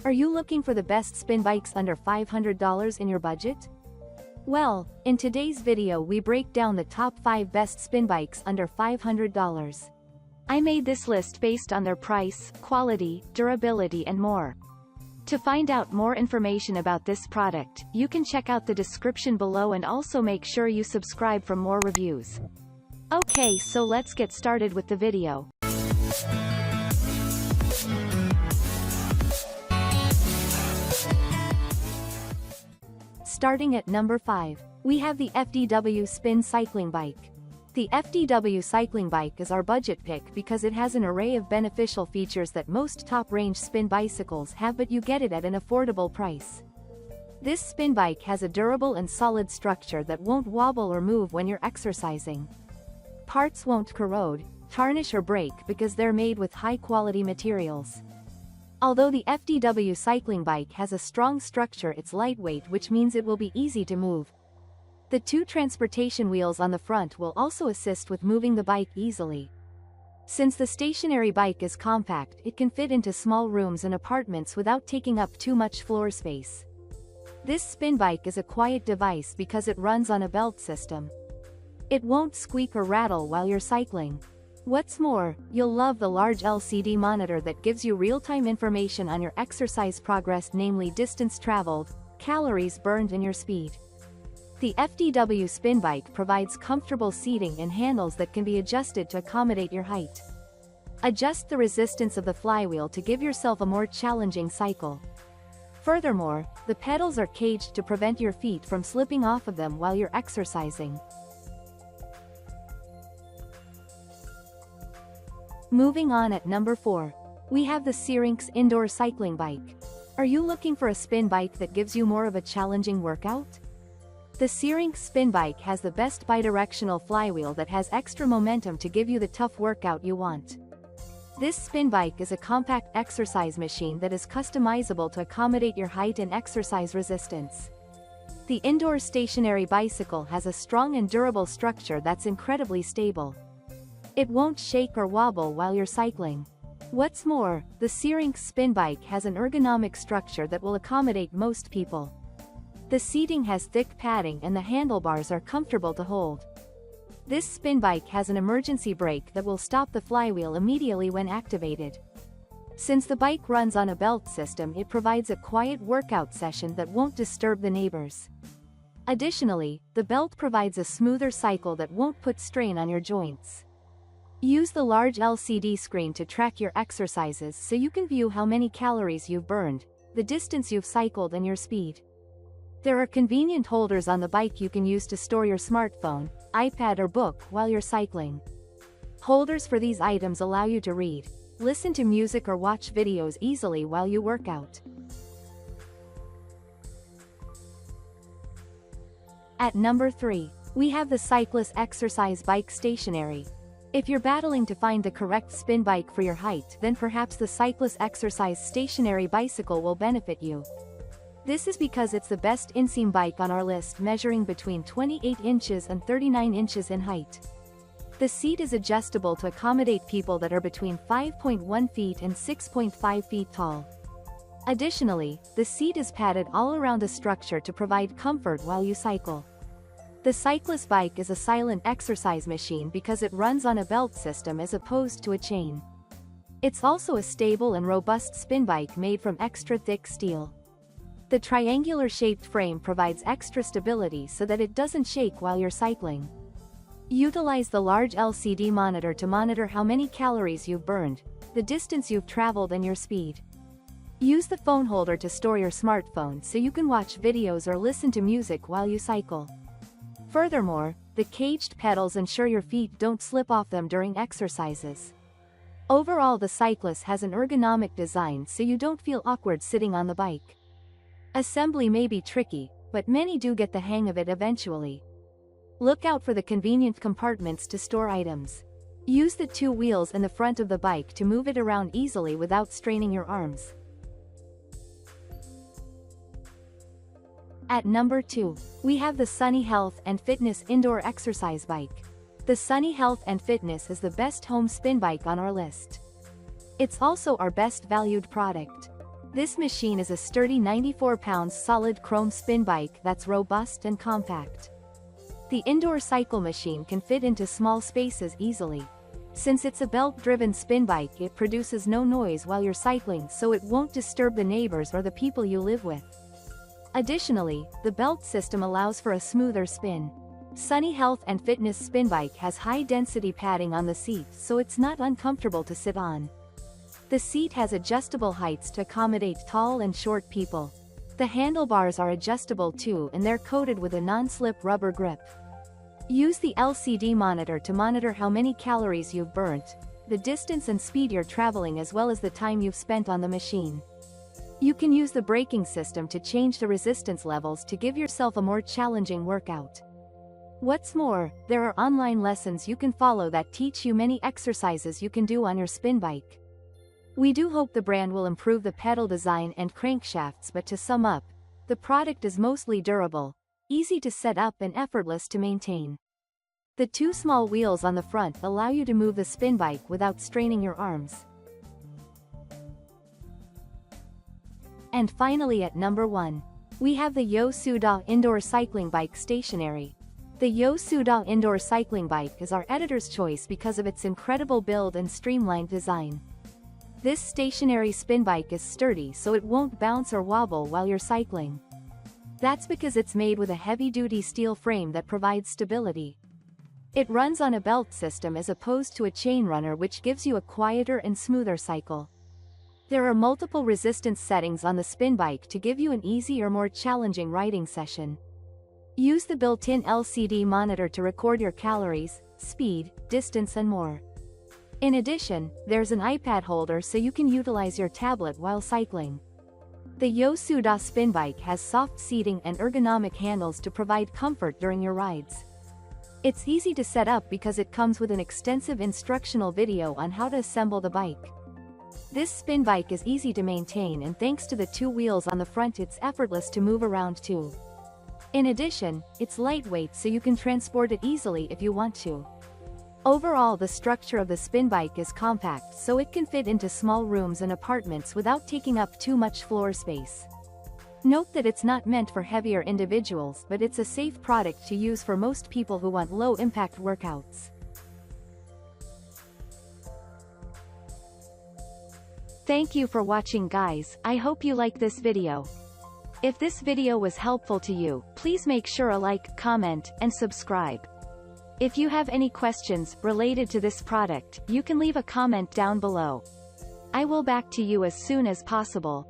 Are you looking for the best spin bikes under $500 in your budget? Well, in today's video we break down the top 5 best spin bikes under $500. I made this list based on their price, quality, durability and more. To find out more information about this product, you can check out the description below and also make sure you subscribe for more reviews. Okay, so let's get started with the video. Starting at number 5, we have the FDW Spin Cycling Bike. The FDW cycling bike is our budget pick because it has an array of beneficial features that most top-range spin bicycles have, but you get it at an affordable price. This spin bike has a durable and solid structure that won't wobble or move when you're exercising. Parts won't corrode, tarnish or break because they're made with high-quality materials. Although the FDW cycling bike has a strong structure, it's lightweight, which means it will be easy to move. The 2 transportation wheels on the front will also assist with moving the bike easily. Since the stationary bike is compact, it can fit into small rooms and apartments without taking up too much floor space. This spin bike is a quiet device because it runs on a belt system. It won't squeak or rattle while you're cycling. What's more, you'll love the large LCD monitor that gives you real-time information on your exercise progress, namely distance traveled, calories burned and your speed. The FDW spin bike provides comfortable seating and handles that can be adjusted to accommodate your height. Adjust the resistance of the flywheel to give yourself a more challenging cycle. Furthermore, the pedals are caged to prevent your feet from slipping off of them while you're exercising. Moving on, at number 4, we have the Syrinx Indoor Cycling Bike. Are you looking for a spin bike that gives you more of a challenging workout? The Syrinx spin bike has the best bidirectional flywheel that has extra momentum to give you the tough workout you want. This spin bike is a compact exercise machine that is customizable to accommodate your height and exercise resistance. The indoor stationary bicycle has a strong and durable structure that's incredibly stable. It won't shake or wobble while you're cycling. What's more, the Syrinx spin bike has an ergonomic structure that will accommodate most people. The seating has thick padding and the handlebars are comfortable to hold. This spin bike has an emergency brake that will stop the flywheel immediately when activated. Since the bike runs on a belt system, it provides a quiet workout session that won't disturb the neighbors. Additionally, the belt provides a smoother cycle that won't put strain on your joints. Use the large LCD screen to track your exercises so you can view how many calories you've burned, the distance you've cycled and your speed. There are convenient holders on the bike you can use to store your smartphone, iPad or book while you're cycling. Holders for these items allow you to read, listen to music or watch videos easily while you work out. At number 3, we have the Cyclist Exercise Bike Stationary. If you're battling to find the correct spin bike for your height, then perhaps the Cyclist Exercise Stationary Bicycle will benefit you. This is because it's the best inseam bike on our list, measuring between 28 inches and 39 inches in height. The seat is adjustable to accommodate people that are between 5.1 feet and 6.5 feet tall. Additionally, the seat is padded all around the structure to provide comfort while you cycle. The cyclist bike is a silent exercise machine because it runs on a belt system as opposed to a chain. It's also a stable and robust spin bike made from extra thick steel. The triangular-shaped frame provides extra stability so that it doesn't shake while you're cycling. Utilize the large LCD monitor to monitor how many calories you've burned, the distance you've traveled and your speed. Use the phone holder to store your smartphone so you can watch videos or listen to music while you cycle. Furthermore, the caged pedals ensure your feet don't slip off them during exercises. Overall, the Cyclist has an ergonomic design so you don't feel awkward sitting on the bike. Assembly may be tricky, but many do get the hang of it eventually. Look out for the convenient compartments to store items. Use the 2 wheels in the front of the bike to move it around easily without straining your arms. At number 2, we have the Sunny Health and Fitness Indoor Exercise Bike. The Sunny Health and Fitness is the best home spin bike on our list. It's also our best valued product. This machine is a sturdy 94-pound solid chrome spin bike that's robust and compact. The indoor cycle machine can fit into small spaces easily. Since it's a belt-driven spin bike, it produces no noise while you're cycling, so it won't disturb the neighbors or the people you live with. Additionally, the belt system allows for a smoother spin. Sunny Health and Fitness spin bike has high-density padding on the seat, so it's not uncomfortable to sit on. The seat has adjustable heights to accommodate tall and short people. The handlebars are adjustable too, and they're coated with a non-slip rubber grip. Use the LCD monitor to monitor how many calories you've burnt, the distance and speed you're traveling, as well as the time you've spent on the machine. You can use the braking system to change the resistance levels to give yourself a more challenging workout. What's more, there are online lessons you can follow that teach you many exercises you can do on your spin bike. We do hope the brand will improve the pedal design and crankshafts, but to sum up, the product is mostly durable, easy to set up and effortless to maintain. The two small wheels on the front allow you to move the spin bike without straining your arms. And finally, at number 1, we have the HouseFit Indoor Cycling Bike Stationary. The HouseFit Indoor Cycling Bike is our editor's choice because of its incredible build and streamlined design. This stationary spin bike is sturdy, so it won't bounce or wobble while you're cycling. That's because it's made with a heavy-duty steel frame that provides stability. It runs on a belt system as opposed to a chain runner, which gives you a quieter and smoother cycle. There are multiple resistance settings on the spin bike to give you an easy or more challenging riding session. Use the built-in LCD monitor to record your calories, speed, distance and more. In addition, there's an iPad holder so you can utilize your tablet while cycling. The HouseFit spin bike has soft seating and ergonomic handles to provide comfort during your rides. It's easy to set up because it comes with an extensive instructional video on how to assemble the bike. This spin bike is easy to maintain, and thanks to the two wheels on the front, it's effortless to move around too. In addition, it's lightweight, so you can transport it easily if you want to. Overall, the structure of the spin bike is compact, so it can fit into small rooms and apartments without taking up too much floor space. Note that it's not meant for heavier individuals, but it's a safe product to use for most people who want low-impact workouts. Thank you for watching, guys. I hope you like this video. If this video was helpful to you, please make sure to like, comment, and subscribe. If you have any questions related to this product, you can leave a comment down below. I will back to you as soon as possible.